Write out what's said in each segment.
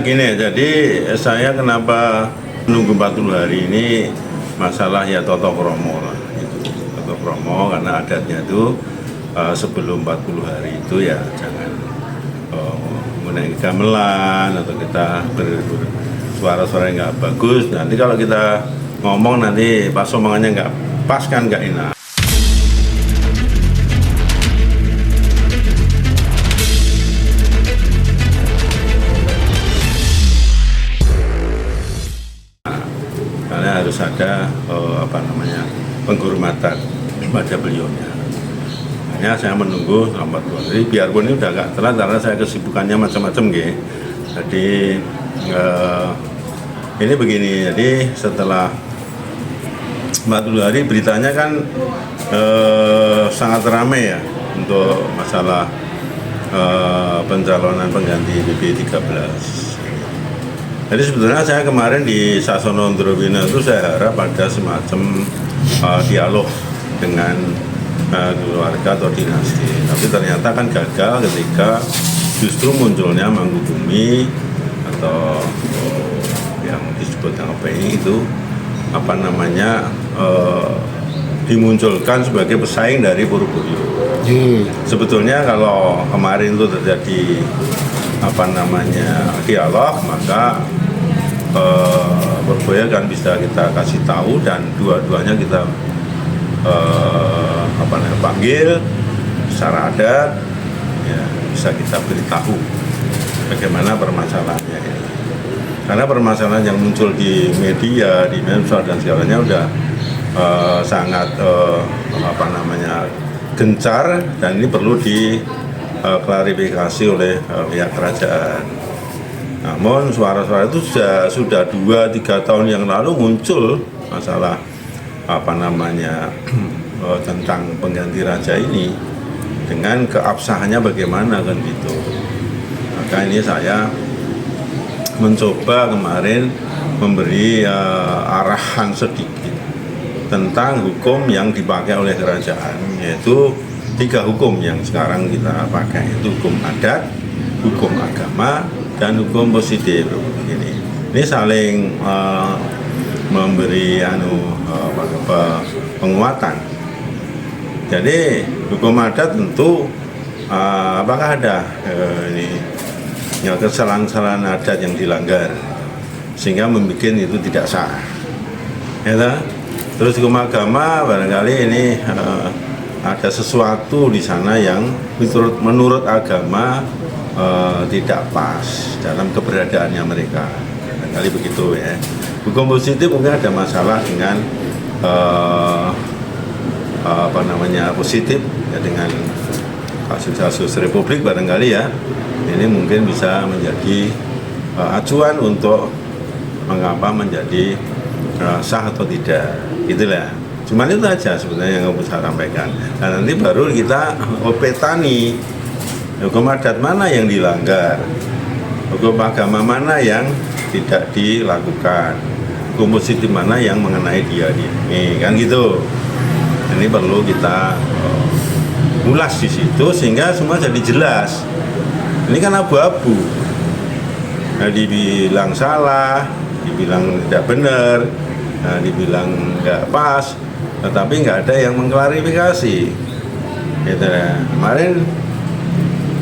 gini, jadi saya kenapa menunggu 40 hari ini masalah ya toto kromo lah. Toto kromo karena adatnya itu sebelum 40 hari itu ya jangan menaiki gamelan atau kita bersuara-suara yang nggak bagus. Nanti kalau kita ngomong nanti pas omongannya nggak pas kan nggak enak. Karena harus ada penghormatan pada beliaunya. Hanya saya menunggu selama 2 hari, biarpun ini udah agak telat karena saya kesibukannya macam-macam gitu. Jadi ini begini, jadi setelah 40 hari beritanya kan sangat ramai ya untuk masalah pencalonan pengganti BP13. Jadi sebetulnya saya kemarin di Sasono Ndrowina itu saya harap ada semacam dialog dengan keluarga atau dinasti. Tapi ternyata kan gagal ketika justru munculnya Mangkubumi atau yang disebut PI itu dimunculkan sebagai pesaing dari Purworejo. Sebetulnya kalau kemarin itu terjadi dialog, maka Purworejo kan bisa kita kasih tahu dan dua-duanya kita panggil secara adat, ya, bisa kita beritahu bagaimana permasalahannya ini. Karena permasalahan yang muncul di media, di medsos dan segalanya udah sangat gencar dan ini perlu diklarifikasi oleh pihak kerajaan. Namun suara-suara itu sudah 2-3 tahun yang lalu muncul masalah tentang pengganti raja ini dengan keabsahannya bagaimana kan gitu. Maka ini saya mencoba kemarin memberi arahan sedikit tentang hukum yang dipakai oleh kerajaan, yaitu 3 hukum yang sekarang kita pakai, yaitu hukum adat, hukum agama, dan hukum positif. Ini saling memberi penguatan. Jadi hukum adat tentu apakah ada kesalahan-kesalahan adat yang dilanggar sehingga membuat itu tidak sah. Ya, terus hukum agama barangkali ini ada sesuatu di sana yang menurut agama tidak pas dalam keberadaannya mereka. Barangkali begitu ya. Hukum positif mungkin ada masalah dengan positif ya, dengan kasus-kasus Republik barangkali ya. Ini mungkin bisa menjadi acuan untuk mengapa menjadi sah atau tidak, gitulah. Cuman itu aja sebenarnya yang saya sampaikan. Dan nanti baru kita petani hukum adat mana yang dilanggar, hukum agama mana yang tidak dilakukan, hukum positif mana yang mengenai dia ini, kan gitu. Ini perlu kita ulas di situ sehingga semua jadi jelas. Ini kan abu-abu. Nah, dibilang salah, dibilang tidak benar, dibilang nggak pas, tetapi nggak ada yang mengklarifikasi. Gitu ya. Kemarin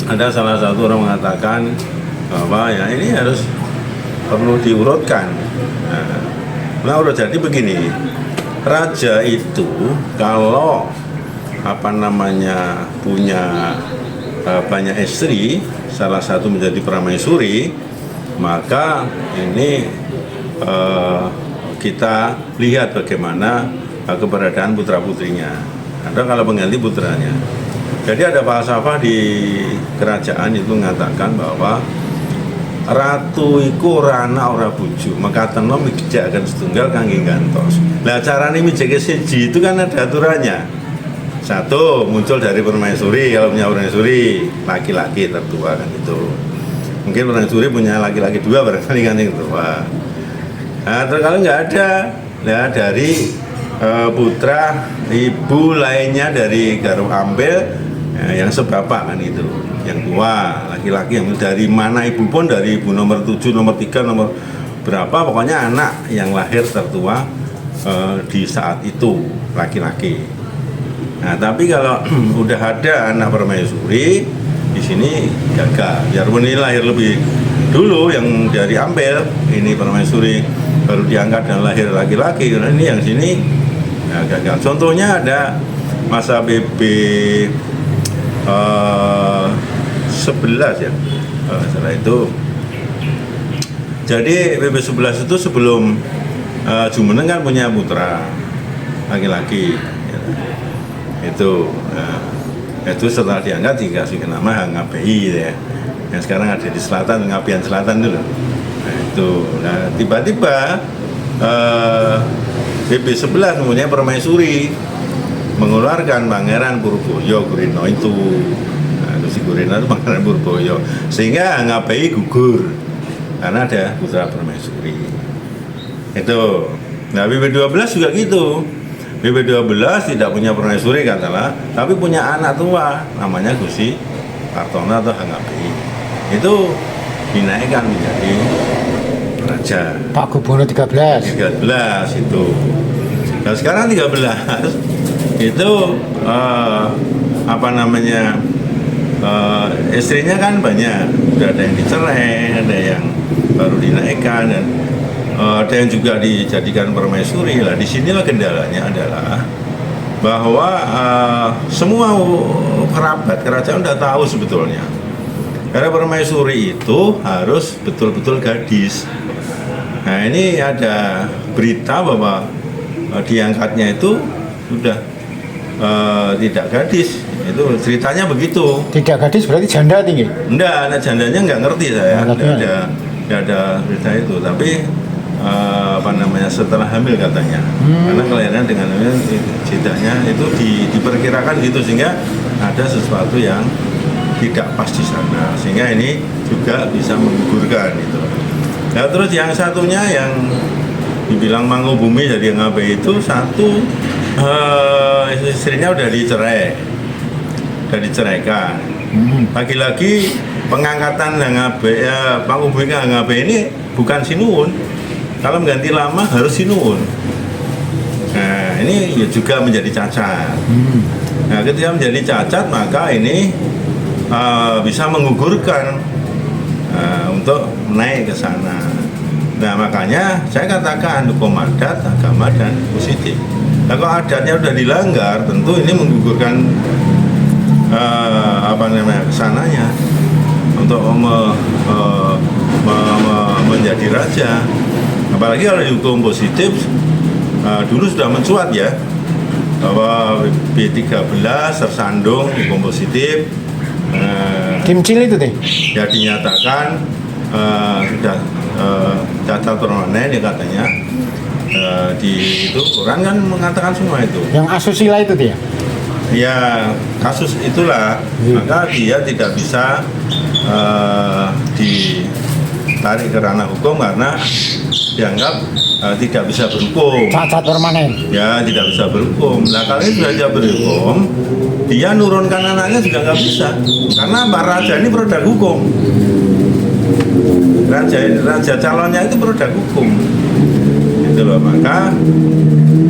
ada salah satu orang mengatakan bahwa ya ini harus perlu diurutkan. Nah, udah jadi begini, raja itu kalau punya banyak istri, salah satu menjadi permaisuri, maka ini kita lihat bagaimana keberadaan putra-putrinya atau kalau pengganti putranya. Jadi ada falsafah di kerajaan itu mengatakan bahwa ratu iku rana ora bojo, mekaten mijakaken setunggal kangge gantos. Lah carane mijake siji itu kan ada aturannya. 1 muncul dari permaisuri, kalau punya permaisuri laki-laki tertua kan itu. Mungkin permaisuri punya laki-laki 2 barangkali kan yang tertua. Nah, terus kalau nggak ada, ya dari putra ibu lainnya dari Garuk Ampel yang sebapak kan itu. yang tua, laki-laki yang dari mana ibu pun, dari ibu nomor 7, nomor 3, nomor berapa, pokoknya anak yang lahir tertua di saat itu laki-laki. Nah, tapi kalau udah ada anak permaisuri di sini gagal. Biarpun ini lahir lebih dulu yang dari Ampel, ini permaisuri baru diangkat dan lahir laki-laki. Karena ini yang sini gagal. Contohnya ada masa BB 11 ya. Setelah itu jadi BB 11 itu sebelum Jumeneng kan punya putra laki-laki ya. Itu setelah diangkat dikasih nama Ngabehi ya. Yang sekarang ada di selatan, Ngabian Selatan dulu. Nah, tiba-tiba BB 11 mempunyai permaisuri mengeluarkan Pangeran Purboyo Gurino itu. Nah, si Gurino itu Pangeran Purboyo, sehingga Ngabehi gugur karena ada putra permaisuri itu. Nah, BB 12 juga gitu. BB 12 tidak punya permaisuri katalah, tapi punya anak tua namanya Gusti Kartono atau Ngabehi. Itu dinaikkan menjadi raja. Pak Gubernur 13 itu. Nah, sekarang 13 itu istrinya kan banyak, udah ada yang dicerai, ada yang baru dinaikkan, dan ada yang juga dijadikan permaisuri. Lah disinilah kendalanya adalah bahwa semua kerabat kerajaan udah tahu sebetulnya, karena permaisuri itu harus betul-betul gadis. Nah, ini ada berita bahwa diangkatnya itu sudah tidak gadis. Itu ceritanya begitu. Tidak gadis berarti janda tinggi? Enggak, anak jandanya nggak ngerti saya. Nggak ada berita itu. Tapi setelah hamil katanya. Karena kelahiran dengan hamil ceritanya itu diperkirakan gitu, sehingga ada sesuatu yang tidak pas di sana. Sehingga ini juga bisa menggugurkan itu. Nah, terus yang satunya yang dibilang Mangubumi jadi Ngabehi itu satu, istrinya udah diceraikan. Lagi-lagi pengangkatan Mangubumi ke Ngabehi ini bukan Sinuwun. Kalau mengganti lama harus Sinuwun. Nah, ini ya juga menjadi cacat. Nah, ketika menjadi cacat maka ini bisa menggugurkan untuk naik ke sana. Nah, makanya saya katakan hukum adat, agama, dan positif. Nah, kalau adatnya sudah dilanggar, tentu ini menggugurkan kesananya untuk menjadi raja. Apalagi kalau dihukum positif, dulu sudah mencuat ya, bahwa B13 tersandung hukum positif. Kimcil itu deh? Ya dinyatakan sudah cacat permanen ya katanya. Di itu Quran kan mengatakan semua itu. Yang asusila itu dia? Ya kasus itulah, maka dia tidak bisa ditarik ke ranah hukum karena dianggap tidak bisa berhukum. Cacat permanen? Ya, tidak bisa berhukum. Nah, kalau ini sudah dia berhukum, dia nurunkan anaknya juga nggak bisa, karena Pak Raja ini produk hukum. Raja calonnya itu produk hukum. Itu loh, maka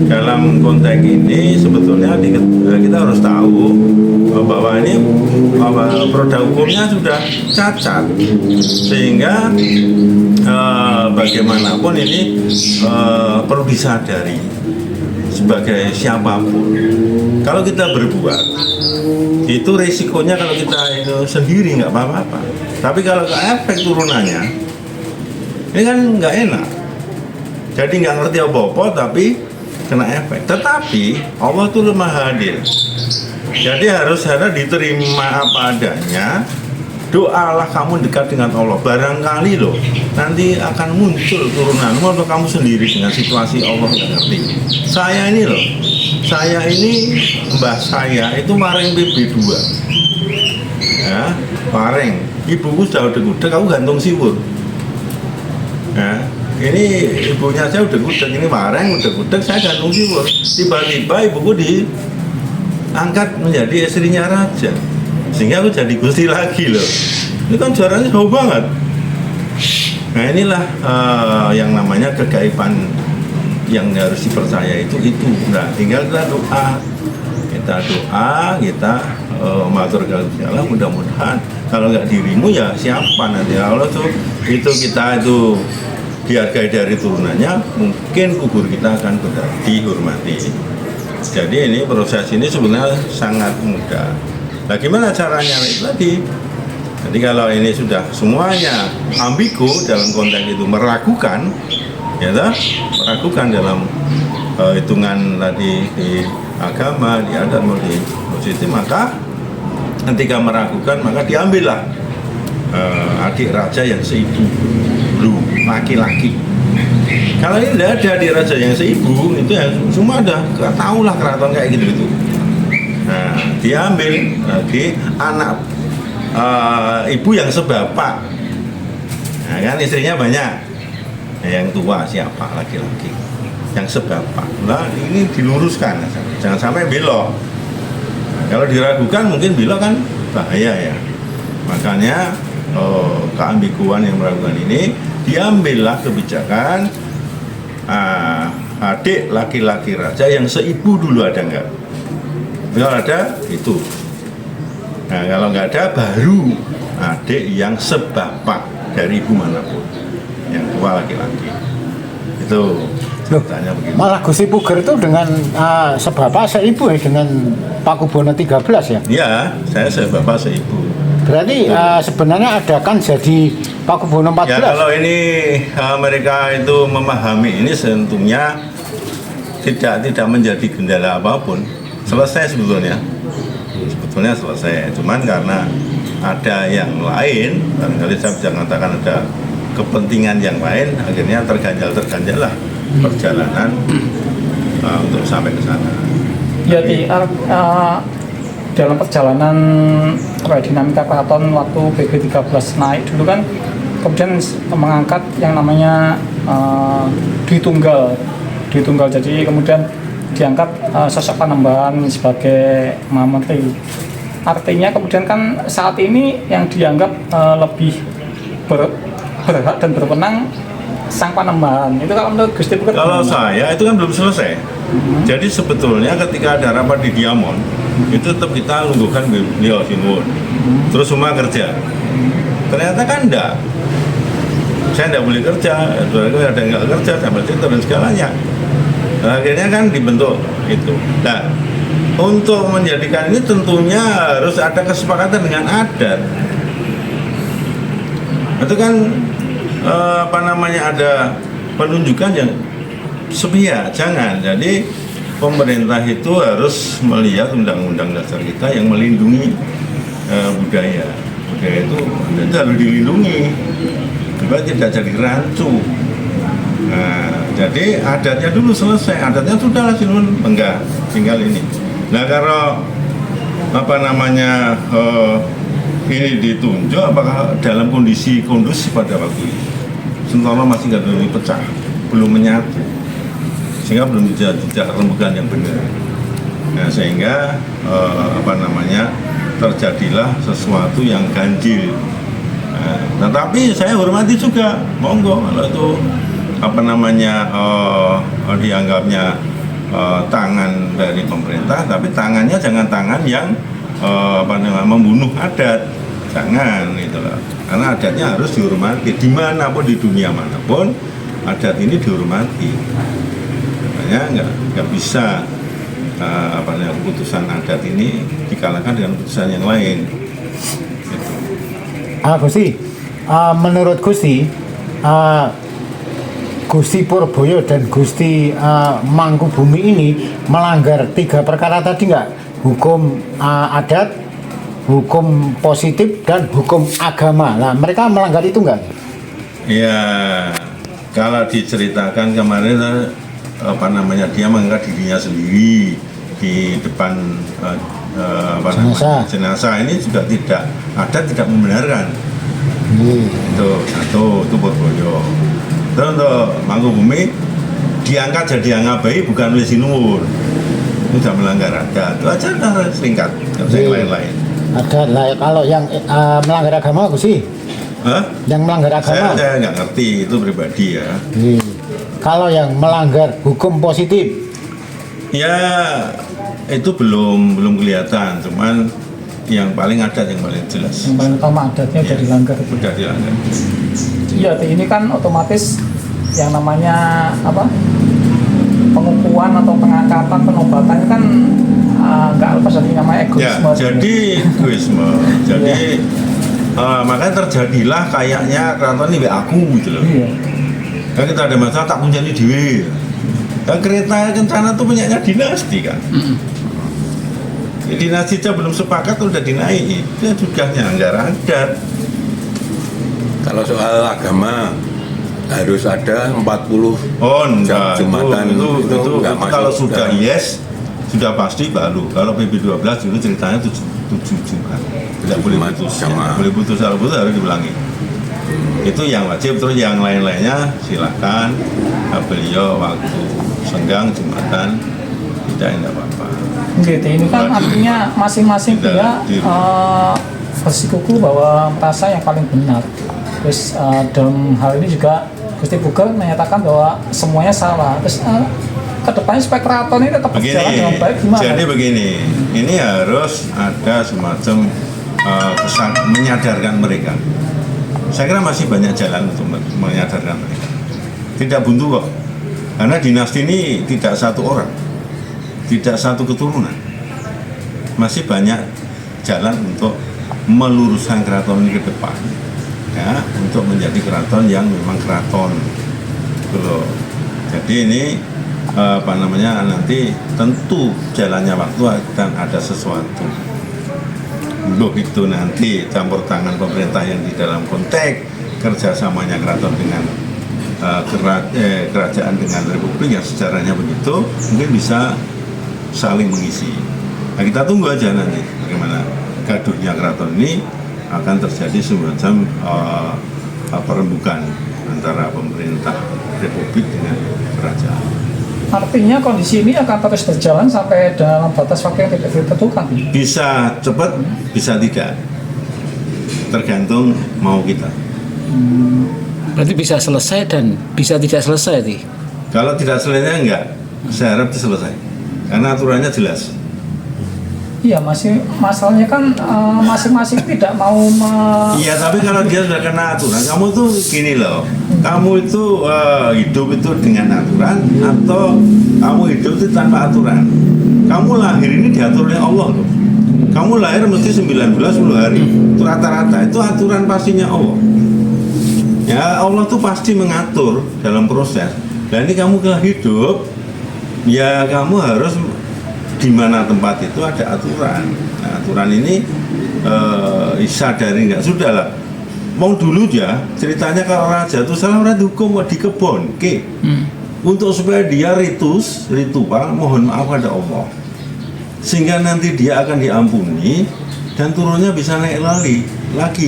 dalam konteks ini sebetulnya kita harus tahu bahwa ini produk hukumnya sudah cacat, sehingga bagaimanapun ini perlu disadari sebagai siapapun. Kalau kita berbuat itu resikonya, kalau kita itu sendiri nggak apa-apa, tapi kalau ke efek turunannya ini kan nggak enak. Jadi nggak ngerti apa-apa tapi kena efek. Tetapi Allah itu lemah hadir. Jadi harus diterima apa adanya. Doalah kamu dekat dengan Allah. Barangkali loh nanti akan muncul turunanmu atau kamu sendiri dengan situasi Allah nggak ngerti. Saya ini mbah saya itu maring BB2. Ya, maring. Ibuku sudah udah aku gantung siwur. Ya, ini ibunya saya udah gudeg, ini mareng udah gudeg, saya gantung siwur. Tiba-tiba ibuku diangkat menjadi istrinya raja. sehingga aku jadi gusti lagi loh. Ini kan jaraknya jauh banget. Nah inilah yang namanya kegaiban yang harus dipercaya itu. Nah tinggal kita doa, kita matur kepada Allah, mudah-mudahan kalau nggak dirimu ya siapa nanti. Allah tuh itu kita itu dihargai dari turunannya, mungkin kubur kita akan dihormati. Jadi ini proses ini sebenarnya sangat mudah. Nah gimana caranya itu tadi? Jadi kalau ini sudah semuanya ambigu dalam konteks itu meragukan, ya meragukan dalam hitungan tadi di agama, di adat maupun di positif, maka ketika meragukan maka diambillah adik raja yang seibu, laki-laki. Kalau ini tidak ada adik raja yang seibu, itu ya semua ada, tahulah keraton kayak gitu. Nah, diambil lagi anak ibu yang sebapak. Nah, kan istrinya banyak. Nah, yang tua siapa? Laki-laki. Yang sebapak. Nah, ini diluruskan, jangan sampai belok. Kalau diragukan mungkin belok kan bahaya ya. Makanya keambiguan yang meragukan ini diambillah kebijakan adik laki-laki raja yang seibu dulu ada enggak? Kalau ada itu. Nah kalau nggak ada baru adik yang sebapak dari ibu manapun, yang tua laki-laki. Itu ceritanya begitu. Malah Gusti Puger itu dengan sebapak seibu ya, dengan Pakubono 13 ya? Iya, saya sebapak seibu. Berarti sebenarnya ada kan jadi Pakubono 14? Ya kalau ini mereka itu memahami ini tentunya tidak menjadi kendala apapun. Selesai sebetulnya selesai. Cuman karena ada yang lain, barangkali saya bisa mengatakan ada kepentingan yang lain, akhirnya terganjal lah perjalanan untuk sampai ke sana. Ya dalam perjalanan dinamika keraton waktu PG13 naik dulu kan, kemudian mengangkat yang namanya Dwi Tunggal. Jadi kemudian diangkat sosok Panembahan sebagai Menteri. Artinya kemudian kan saat ini yang dianggap lebih berhak dan berwenang Sang Panembahan. Itu kalau menurut Gusti Puger? Kalau saya itu kan belum selesai. Jadi sebetulnya ketika ada rapat di Diamond, itu tetap kita nunggukan beliau Sinwon. Terus semua kerja. Ternyata kan enggak. Saya enggak boleh kerja, ada yang enggak kerja, sampai situ dan segalanya. Nah, akhirnya kan dibentuk itu. Nah, untuk menjadikan ini tentunya harus ada kesepakatan dengan adat. Itu kan ada penunjukan yang sepihak, jangan. Jadi pemerintah itu harus melihat undang-undang dasar kita yang melindungi budaya. Budaya itu harus dilindungi, supaya tidak jadi rancu. Nah, jadi adatnya dulu selesai, adatnya sudah lah Sinun enggak, tinggal ini. Nah kalau ini ditunjuk, apakah dalam kondisi kondusif pada waktu itu? Sentono masih nggak belum pecah, belum menyatu, sehingga belum tidak rembukan yang benar. Nah sehingga terjadilah sesuatu yang ganjil. Nah, tapi saya hormati juga, monggo kalau itu dianggapnya tangan dari pemerintah, tapi tangannya jangan tangan yang membunuh adat, jangan itulah. Karena adatnya harus dihormati dimanapun di dunia manapun, adat ini dihormati. Makanya nggak bisa keputusan adat ini dikalahkan dengan keputusan yang lain. Gitu. Gusti, menurut Gusti, Gusti Purboyo dan Gusti Mangkubumi ini melanggar 3 perkara tadi nggak? Hukum adat, hukum positif, dan hukum agama. Nah, mereka melanggar itu nggak? Ya, kalau diceritakan kemarin dia mengangkat dirinya sendiri di depan jenazah ini juga tidak membenarkan. Itu satu, itu Purboyo. Terus untuk Mangkubumi diangkat jadi Angabai bukan oleh Sinuwun, itu sudah melanggar adat. Itu aja singkat, nggak usah yang lain-lain. Ada lah kalau yang melanggar agama Gusti. Hah? Yang melanggar agama. Saya nggak ngerti itu pribadi ya. Kalau yang melanggar hukum positif. Ya itu belum kelihatan, cuman yang paling adat yang paling jelas. Yang paling utama adatnya udah dilanggar. Udah dilanggar. Iya, ini kan otomatis yang namanya apa? Pengukuhan atau pengangkatan, penobatan itu kan nggak lepas dari namanya egoisme. Ya, jadi egoisme. Jadi makanya terjadilah kayaknya keraton ini aku gitu loh. Iya. Kan kita ada masalah tak punya dewi. Dan kereta kencana tuh punyanya dinasti kan. Ya, dinastinya belum sepakat udah dinaiki. Itu juga anggar adat. Kalau soal agama harus ada 40 Oh enggak, Jumatan itu nggak masuk kalau sudah dalam. yes sudah pasti baru. Kalau PP12 dulu ceritanya 7 Jumat. Tidak boleh Jumat putus. jamaah. Boleh putus, kalau putus harus diulangi. Itu yang wajib, terus yang lain-lainnya silakan beliau waktu senggang Jumatan tidak apa-apa. Gitu, ini kan artinya masing-masing dia bersikuku bahwa merasa yang paling benar. Terus dalam hal ini juga Gusti Bugel menyatakan bahwa semuanya salah. Terus kedepannya supaya keraton ini tetap berjalan dengan baik gimana? Jadi begini, ini harus ada semacam kesan menyadarkan mereka. Saya kira masih banyak jalan untuk menyadarkan mereka. Tidak buntu kok, karena dinasti ini tidak satu orang, tidak satu keturunan. Masih banyak jalan untuk meluruskan keraton ini ke depan, ya, untuk menjadi keraton yang memang keraton. Gitu. Jadi ini nanti tentu jalannya waktu akan ada sesuatu. Loh itu nanti campur tangan pemerintah yang di dalam konteks kerjasamanya keraton dengan kerajaan dengan republik yang sejarahnya begitu, mungkin bisa saling mengisi. Nah, kita tunggu aja nanti bagaimana gaduhnya keraton ini akan terjadi semacam perembukan antara pemerintah republik dengan kerajaan. Artinya kondisi ini akan terus berjalan sampai dalam batas waktu yang tidak ditentukan. Bisa cepat, bisa tidak, tergantung mau kita. Berarti bisa selesai dan bisa tidak selesai nih. Kalau tidak selesai enggak, saya harap selesai karena aturannya jelas. Iya, masih masalahnya kan masing-masing tidak mau Iya, tapi kalau dia sudah kena aturan, kamu tuh gini loh, kamu itu hidup itu dengan aturan atau kamu hidup itu tanpa aturan. Kamu lahir ini diatur oleh Allah loh. Kamu lahir mesti 9 bulan 10 hari, itu rata-rata, itu aturan pastinya Allah. Ya, Allah tuh pasti mengatur dalam proses. Dan ini kamu kalau hidup, ya kamu harus di mana tempat itu ada aturan. Nah, aturan ini sadari nggak, sudah lah. Mau dulu ya ceritanya kalau raja itu salah orang dihukum di kebon, untuk supaya dia ritual mohon maaf pada Allah, sehingga nanti dia akan diampuni dan turunnya bisa naik lagi.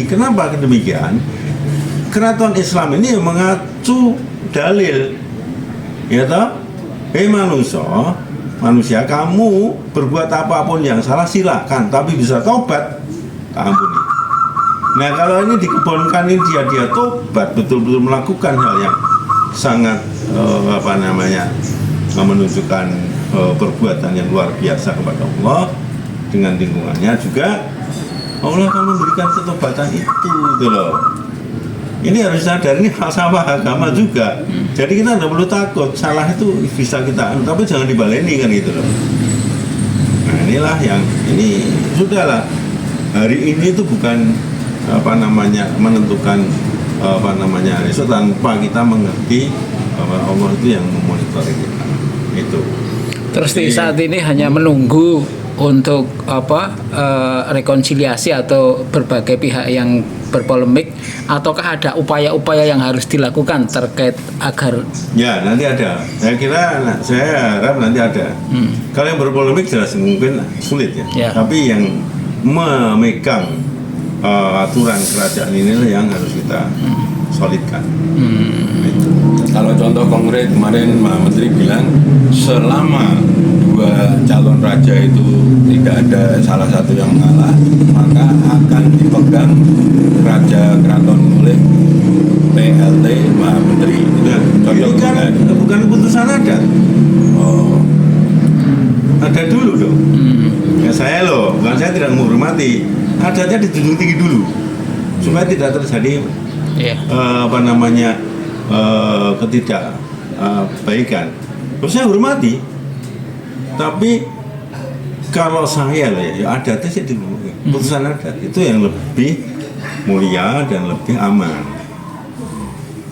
Kenapa demikian? Keraton Islam ini mengacu dalil, ya toh? Manusia, kamu berbuat apapun yang salah silakan, tapi bisa tobat, tak ampuni. Nah kalau ini dikebonkan ini dia tobat, betul-betul melakukan hal yang sangat menunjukkan perbuatan yang luar biasa kepada Allah dengan lingkungannya juga, Allah akan memberikan ketobatan itu gitu loh. Ini harus sadar, ini falsafah agama juga. Jadi kita tidak perlu takut, salah itu bisa kita, tapi jangan dibaleni kan gitu loh. Nah inilah yang, ini sudahlah. Hari ini itu bukan menentukan itu tanpa kita mengerti bahwa Allah itu yang memonitor kita. Itu. Terus di saat ini hanya menunggu untuk rekonsiliasi atau berbagai pihak yang berpolemik, ataukah ada upaya-upaya yang harus dilakukan terkait agar nanti ada. Saya harap nanti ada. Kalau yang berpolemik jelas mungkin sulit ya. Tapi yang memegang aturan kerajaan inilah yang harus kita solidkan. Itu. Kalau contoh konkret kemarin Pak Menteri bilang selama dua calon raja itu tidak ada salah satu yang mengalah, maka akan dipegang Raja Keraton oleh PLT Pak Menteri. Itu Nah, contoh ini kan konkret. bukan keputusan adat. Oh, Ada dulu dong. Ya saya loh, bukan saya tidak menghormati. Adatnya dijunjung tinggi dulu supaya tidak terjadi Iya. ketidakbaikan. Terus saya hormati. Tapi kalau saya loh ya adatnya sih dulu. Putusan adat itu yang lebih mulia dan lebih aman.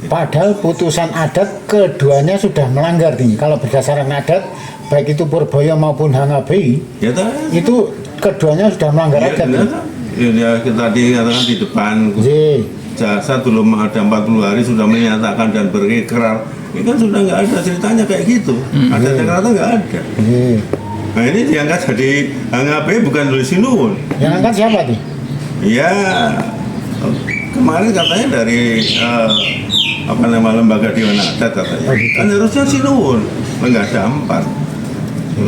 Padahal putusan adat keduanya sudah melanggar nih. Kalau berdasarkan adat, baik itu Purboyo maupun Hangabei, Ya toh? itu keduanya sudah melanggar Ya, adat. benar, nih. toh? Ya, kita tadi katakan di depan Ye. jasa belum ada 40 hari sudah menyatakan dan berikrar. Ini kan sudah nggak ada ceritanya kayak gitu. Ada ternyata nggak ada. Ye. Nah ini diangkat jadi Hangabei bukan dari Sinuwun. Yang angkat siapa nih? Ya kemarin katanya dari lembaga Dewan Adat katanya. Kan harusnya Sinuwun, nggak ada 4.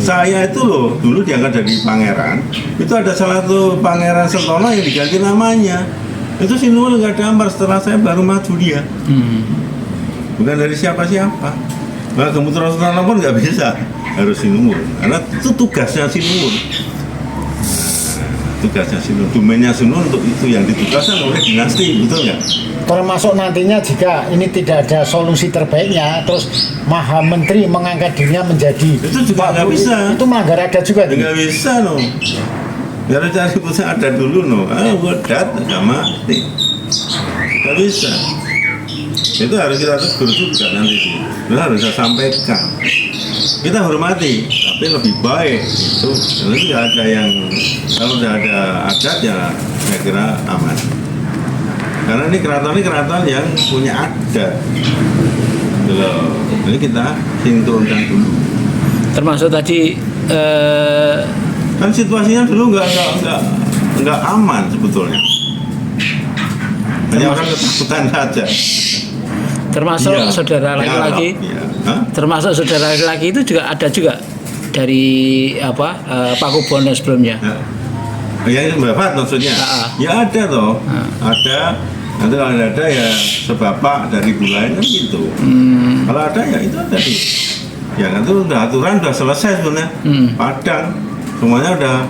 Saya itu loh dulu diangkat jadi pangeran. Itu ada salah satu pangeran Sentono yang diganti namanya. Itu Sinuwun nggak ada 4, setelah saya baru maju dia. Bukan dari siapa-siapa. Nah, Gemutra Sentono pun nggak bisa, harus Sinuwun. Karena itu tugasnya Sinuwun. Tugasnya Sinuwun, domainnya Sinuwun untuk itu yang ditugaskan oleh dinasti, betul nggak? Termasuk nantinya jika ini tidak ada solusi terbaiknya, terus Maha Menteri mengangkat dirinya menjadi Itu juga nggak Pak Bu, bisa. Itu melanggar adat juga nih. Nggak bisa no. Ya harus cari putusan ada dulu no. Adat nggak mati. Nggak bisa. Itu harus kita tegur juga nanti sih. Itu harus saya sampaikan. Kita hormati, tapi lebih baik itu. Nanti nggak ada yang kalau udah ada adat ya saya kira aman. Karena ini keraton yang punya adat. Gitu loh. Jadi kita sinkronkan dulu. Termasuk tadi Kan situasinya dulu nggak aman sebetulnya. Hanya orang ketakutan saja. termasuk Iya, saudara ya, laki-laki, iya. Hah? termasuk saudara laki-laki itu juga ada juga dari Pakubuwono sebelumnya. Ya ini bapak maksudnya. Ah. Ya ada toh. Ada. Nanti kalau ada ya sebapak dari bulan kan gitu. Kalau ada ya itu ada tuh. Ya kan itu udah aturan udah selesai sebenarnya. Padang semuanya udah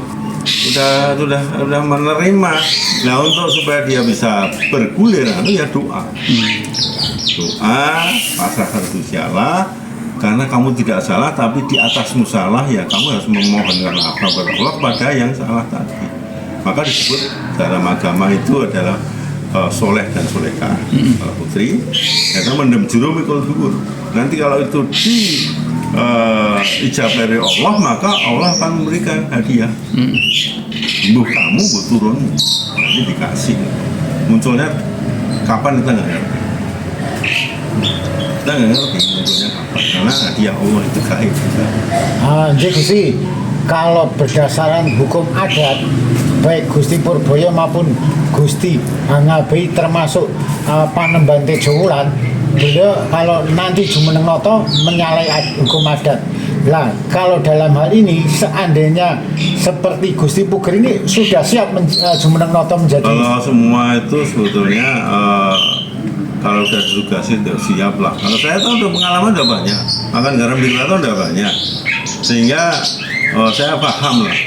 menerima. Nah untuk supaya dia bisa bergulir itu ya doa. Doa pasrahkan Gusti Allah. Karena kamu tidak salah, tapi di atasmu salah ya kamu harus memohonkan apa kepada Allah kepada yang salah tadi. Maka disebut dalam agama itu adalah soleh dan solehah putri. Karena mendem juru mikul dukur. Nanti kalau itu di ijabah dari Allah, maka Allah akan memberikan hadiah. Buh kamu, buh turunmu. Ini dikasih. Munculnya kapan kita nggak ngerti. Kita nggak ngerti munculnya kapan. Karena hadiah Allah itu gaib. Jadi Gusti, kalau berdasarkan hukum adat, baik Gusti Purboyo maupun Gusti Hangabei termasuk Panembahan Tejowulan, beliau kalau nanti Jumeneng Noto menyalahi hukum adat. Lah, kalau dalam hal ini seandainya seperti Gusti Puger ini sudah siap Jumeneng Noto menjadi. Kalau semua itu sebetulnya kalau udah ditugasin udah siap lah. Kalau saya tahu udah pengalaman udah banyak, makan garam di keraton udah banyak, sehingga saya paham lah.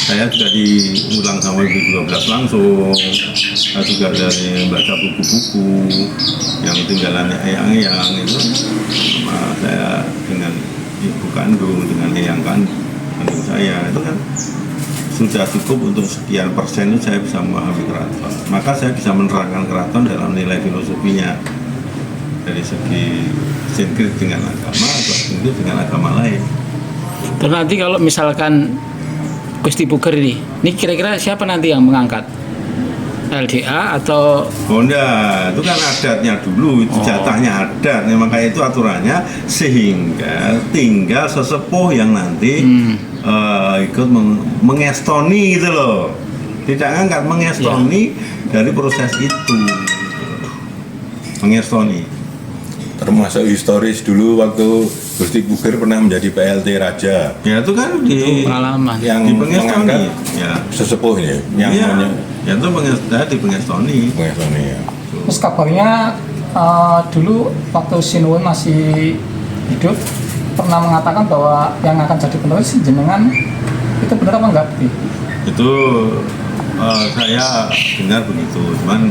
Saya juga diulang sama Ibu 12 langsung. Saya juga dari baca buku-buku yang tinggalannya eyang-eyang itu sama saya dengan ibu kandung, dengan eyang kandung saya itu kan sudah cukup untuk sekian persen itu saya bisa memahami keraton. Maka saya bisa menerangkan keraton dalam nilai filosofinya dari segi sinkrit dengan agama atau sinkrit dengan agama lain. Dan nanti kalau misalkan Gusti Puger ini kira-kira siapa nanti yang mengangkat? LDA atau Oh enggak, itu kan adatnya dulu, itu jatahnya adat, makanya itu aturannya sehingga tinggal sesepuh yang nanti ikut mengestoni gitu loh, tidak ngangkat, mengestoni dari proses itu, mengestoni. termasuk historis dulu waktu Gusti Puger pernah menjadi PLT Raja Ya itu kan di Pengalaman. yang di Pengestoni. mengangkat Ya. sesepuhnya yang Iya. menye- Ya itu di Pengestoni. Pengestoni ya. Terus kabarnya dulu waktu Sinuwun masih hidup pernah mengatakan bahwa yang akan jadi penerus jenengan itu benar apa enggak? Bi? Itu saya dengar begitu, cuman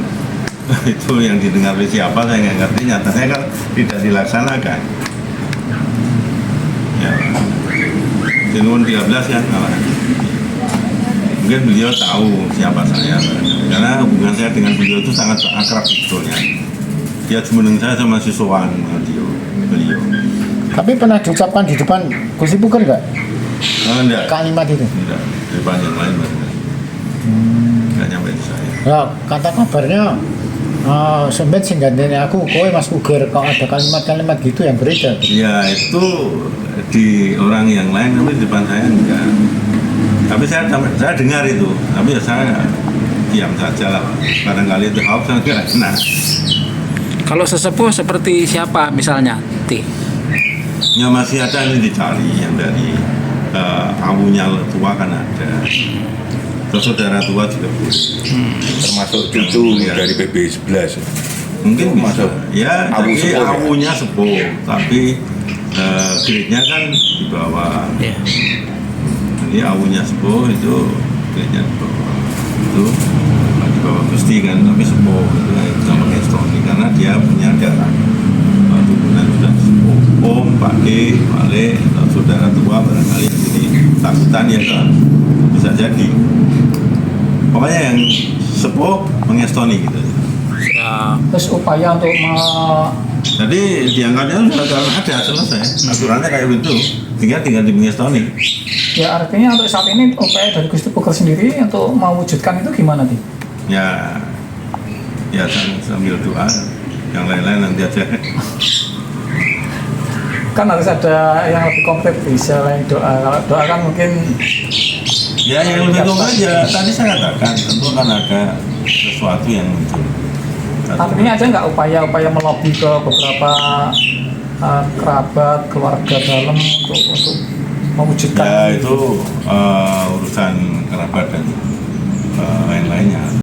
itu yang didengar oleh siapa saya nggak ngerti, nyatanya kan tidak dilaksanakan. Ya, Sinuwun 13 kan malah. Mungkin beliau tahu siapa saya, karena hubungan saya dengan beliau itu sangat akrab sebetulnya. Dia jumeneng saya sama siswaan beliau. Tapi pernah diucapkan di depan Gusti Puger nggak Enggak, kalimat itu? enggak, di depan yang lain enggak. Enggak nyampe di saya. Ya, kata kabarnya Sembet sing gantene aku, kowe Mas Puger, kok ada kalimat-kalimat gitu yang beredar. Ya itu di orang yang lain, tapi di depan saya enggak. Tapi saya dengar itu, tapi ya saya diam saja lah. Barangkali itu hoax, saya enggak. Nah, Kalau sesepuh seperti siapa misalnya? ya masih ada yang dicari, yang dari awunya tua kan ada. Terus saudara tua juga boleh. termasuk cucu Ya. dari PB 11 Mungkin bisa. Masuk Ya, awu jadi sepuh ya? awunya sepuh, tapi grade-nya kan di bawah. Ya. Jadi awunya sepuh itu grade-nya di bawah. Itu di bawah Gusti kan, tapi sepuh itu yang pakai Stoni karena dia punya darah turunan sudah sepuh. Om, Pak D, Pak Le, atau saudara tua barangkali yang jadi takutan ya kan bisa jadi. Pokoknya yang sepuh mengestoni gitu. Ya. Terus upaya untuk Jadi diangkatnya sudah ada selesai. Aturannya kayak gitu. Tinggal di mengestoni. ya artinya untuk saat ini upaya dari Gusti Puger sendiri untuk mewujudkan itu gimana nih? Ya, ya sambil doa. Yang lain-lain nanti aja. Kan harus ada yang lebih konkret bisa selain doa. Kalau doa kan mungkin Ya yang lebih konkret aja. Tadi saya katakan tentu akan ada sesuatu yang muncul. artinya ada nggak upaya-upaya melobi ke beberapa kerabat keluarga dalam untuk mewujudkan Ya itu urusan kerabat dan lain-lainnya.